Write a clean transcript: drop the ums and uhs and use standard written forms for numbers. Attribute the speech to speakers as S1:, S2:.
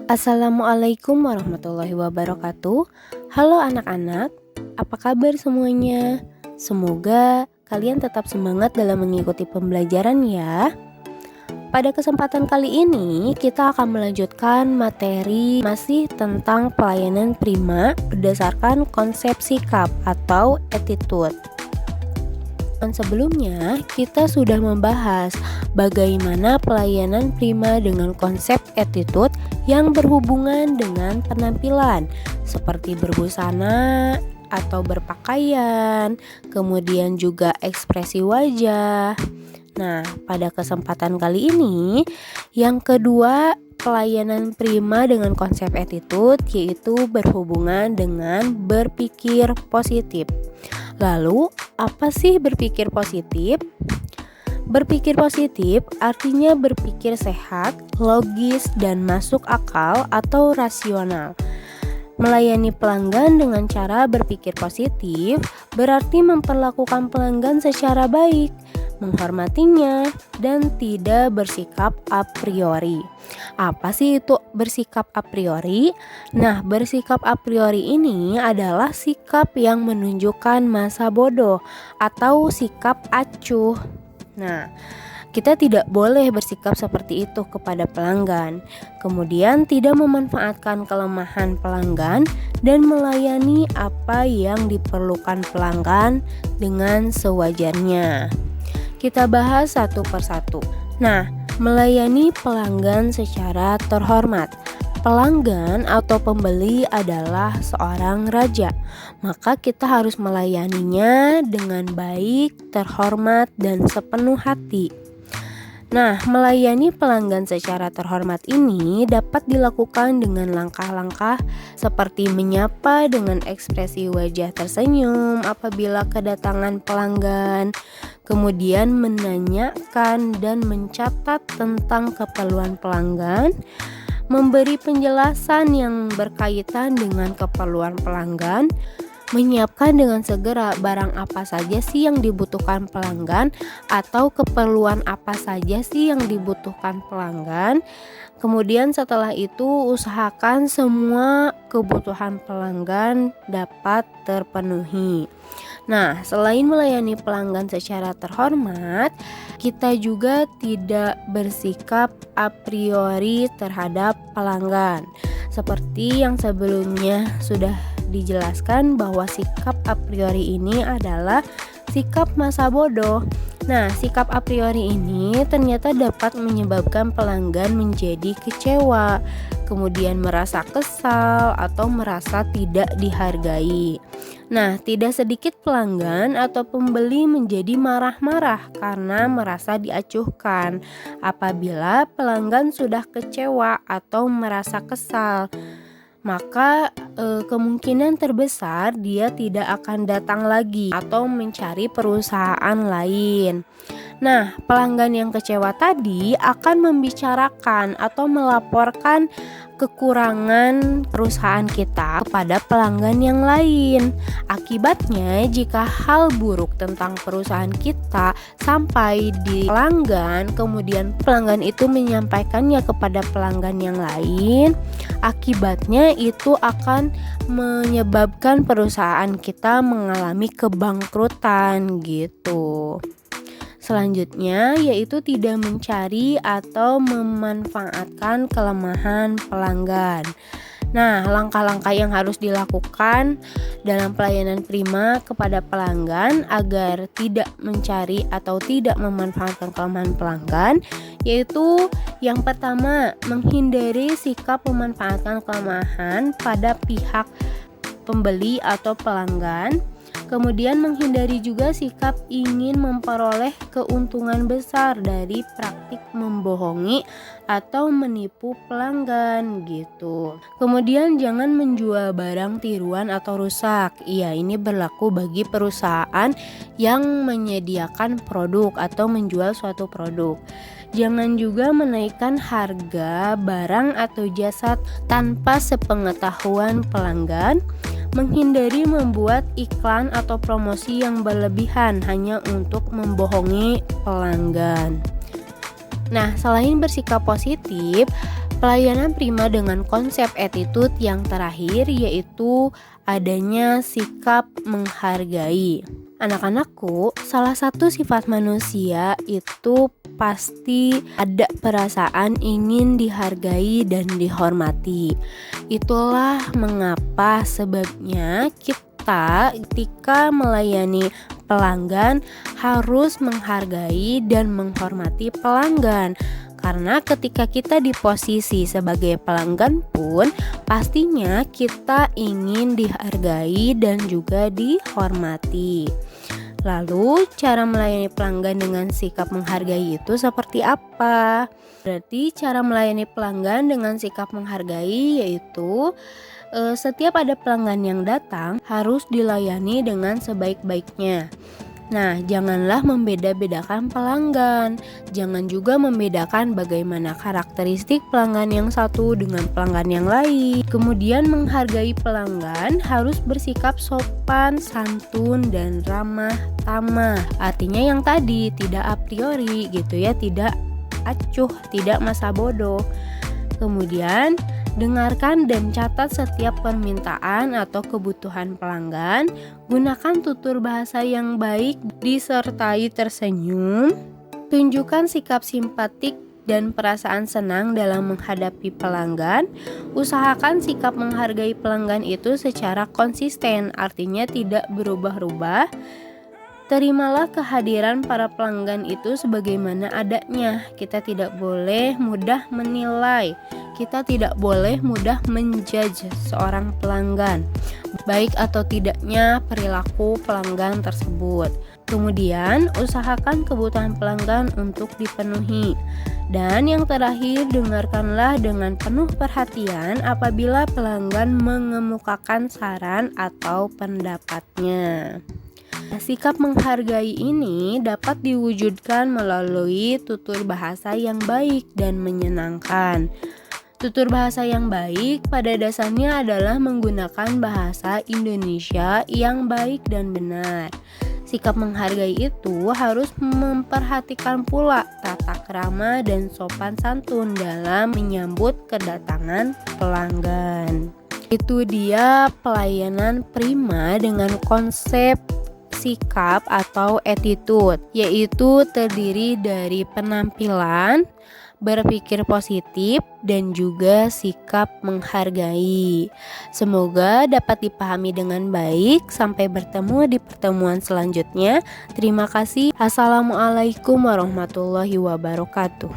S1: Assalamualaikum warahmatullahi wabarakatuh. Halo anak-anak, apa kabar semuanya? Semoga kalian tetap semangat dalam mengikuti pembelajaran ya. Pada kesempatan kali ini kita akan melanjutkan materi masih tentang pelayanan prima berdasarkan konsep sikap atau attitude. Dan sebelumnya kita sudah membahas bagaimana pelayanan prima dengan konsep attitude yang berhubungan dengan penampilan seperti berbusana atau berpakaian, kemudian juga ekspresi wajah. Nah, pada kesempatan kali ini yang kedua, pelayanan prima dengan konsep attitude yaitu berhubungan dengan berpikir positif. Lalu, apa sih berpikir positif? Berpikir positif artinya berpikir sehat, logis, dan masuk akal atau rasional. Melayani pelanggan dengan cara berpikir positif berarti memperlakukan pelanggan secara baik, menghormatinya, dan tidak bersikap a priori. Apa sih itu bersikap a priori? Nah, bersikap a priori ini adalah sikap yang menunjukkan masa bodoh atau sikap acuh. Nah, kita tidak boleh bersikap seperti itu kepada pelanggan. Kemudian tidak memanfaatkan kelemahan pelanggan dan melayani apa yang diperlukan pelanggan dengan sewajarnya. Kita bahas satu persatu. Nah, melayani pelanggan secara terhormat. Pelanggan atau pembeli adalah seorang raja, maka kita harus melayaninya dengan baik, terhormat, dan sepenuh hati. Nah, melayani pelanggan secara terhormat ini dapat dilakukan dengan langkah-langkah seperti menyapa dengan ekspresi wajah tersenyum apabila kedatangan pelanggan, kemudian menanyakan dan mencatat tentang keperluan pelanggan, memberi penjelasan yang berkaitan dengan keperluan pelanggan, menyiapkan dengan segera barang apa saja sih yang dibutuhkan pelanggan atau keperluan apa saja sih yang dibutuhkan pelanggan. Kemudian setelah itu usahakan semua kebutuhan pelanggan dapat terpenuhi. Nah, selain melayani pelanggan secara terhormat, kita juga tidak bersikap a priori terhadap pelanggan. Seperti yang sebelumnya sudah dijelaskan bahwa sikap a priori ini adalah sikap masa bodoh. Nah, sikap a priori ini ternyata dapat menyebabkan pelanggan menjadi kecewa, kemudian merasa kesal atau merasa tidak dihargai. Nah, tidak sedikit pelanggan atau pembeli menjadi marah-marah karena merasa diacuhkan apabila pelanggan sudah kecewa atau merasa kesal. Maka kemungkinan terbesar dia tidak akan datang lagi atau mencari perusahaan lain. Nah, pelanggan yang kecewa tadi akan membicarakan atau melaporkan kekurangan perusahaan kita kepada pelanggan yang lain. Akibatnya, jika hal buruk tentang perusahaan kita sampai di pelanggan, kemudian pelanggan itu menyampaikannya kepada pelanggan yang lain, akibatnya itu akan menyebabkan perusahaan kita mengalami kebangkrutan gitu. Selanjutnya yaitu tidak mencari atau memanfaatkan kelemahan pelanggan. Nah, langkah-langkah yang harus dilakukan dalam pelayanan prima kepada pelanggan agar tidak mencari atau tidak memanfaatkan kelemahan pelanggan yaitu yang pertama, menghindari sikap memanfaatkan kelemahan pada pihak pembeli atau pelanggan. Kemudian menghindari juga sikap ingin memperoleh keuntungan besar dari praktik membohongi atau menipu pelanggan gitu. Kemudian jangan menjual barang tiruan atau rusak. Iya, ini berlaku bagi perusahaan yang menyediakan produk atau menjual suatu produk. Jangan juga menaikkan harga barang atau jasa tanpa sepengetahuan pelanggan. Menghindari membuat iklan atau promosi yang berlebihan hanya untuk membohongi pelanggan. Nah, selain bersikap positif, Pelayanan prima dengan konsep attitude yang terakhir yaitu adanya sikap menghargai. Anak-anakku, salah satu sifat manusia itu pasti ada perasaan ingin dihargai dan dihormati. Itulah mengapa sebabnya kita ketika melayani pelanggan harus menghargai dan menghormati pelanggan. Karena ketika kita di posisi sebagai pelanggan pun pastinya kita ingin dihargai dan juga dihormati. Lalu cara melayani pelanggan dengan sikap menghargai itu seperti apa? Berarti cara melayani pelanggan dengan sikap menghargai yaitu setiap ada pelanggan yang datang harus dilayani dengan sebaik-baiknya. Nah, janganlah membeda-bedakan pelanggan. Jangan juga membedakan bagaimana karakteristik pelanggan yang satu dengan pelanggan yang lain. Kemudian menghargai pelanggan harus bersikap sopan, santun, dan ramah tamah. Artinya yang tadi tidak a priori gitu ya, tidak acuh, tidak masa bodoh. Kemudian dengarkan dan catat setiap permintaan atau kebutuhan pelanggan. Gunakan tutur bahasa yang baik disertai tersenyum. Tunjukkan sikap simpatik dan perasaan senang dalam menghadapi pelanggan. Usahakan sikap menghargai pelanggan itu secara konsisten, artinya tidak berubah-ubah. Terimalah kehadiran para pelanggan itu sebagaimana adanya. Kita tidak boleh mudah menilai. Kita tidak boleh mudah menjudge seorang pelanggan, baik atau tidaknya perilaku pelanggan tersebut. Kemudian, usahakan kebutuhan pelanggan untuk dipenuhi. Dan yang terakhir, dengarkanlah dengan penuh perhatian apabila pelanggan mengemukakan saran atau pendapatnya. Sikap menghargai ini dapat diwujudkan melalui tutur bahasa yang baik dan menyenangkan. Tutur bahasa yang baik pada dasarnya adalah menggunakan bahasa Indonesia yang baik dan benar. Sikap menghargai itu harus memperhatikan pula tata krama dan sopan santun dalam menyambut kedatangan pelanggan. Itu dia pelayanan prima dengan konsep sikap atau attitude, yaitu terdiri dari penampilan, berpikir positif, dan juga sikap menghargai. Semoga dapat dipahami dengan baik. Sampai bertemu di pertemuan selanjutnya. Terima kasih. Assalamualaikum warahmatullahi wabarakatuh.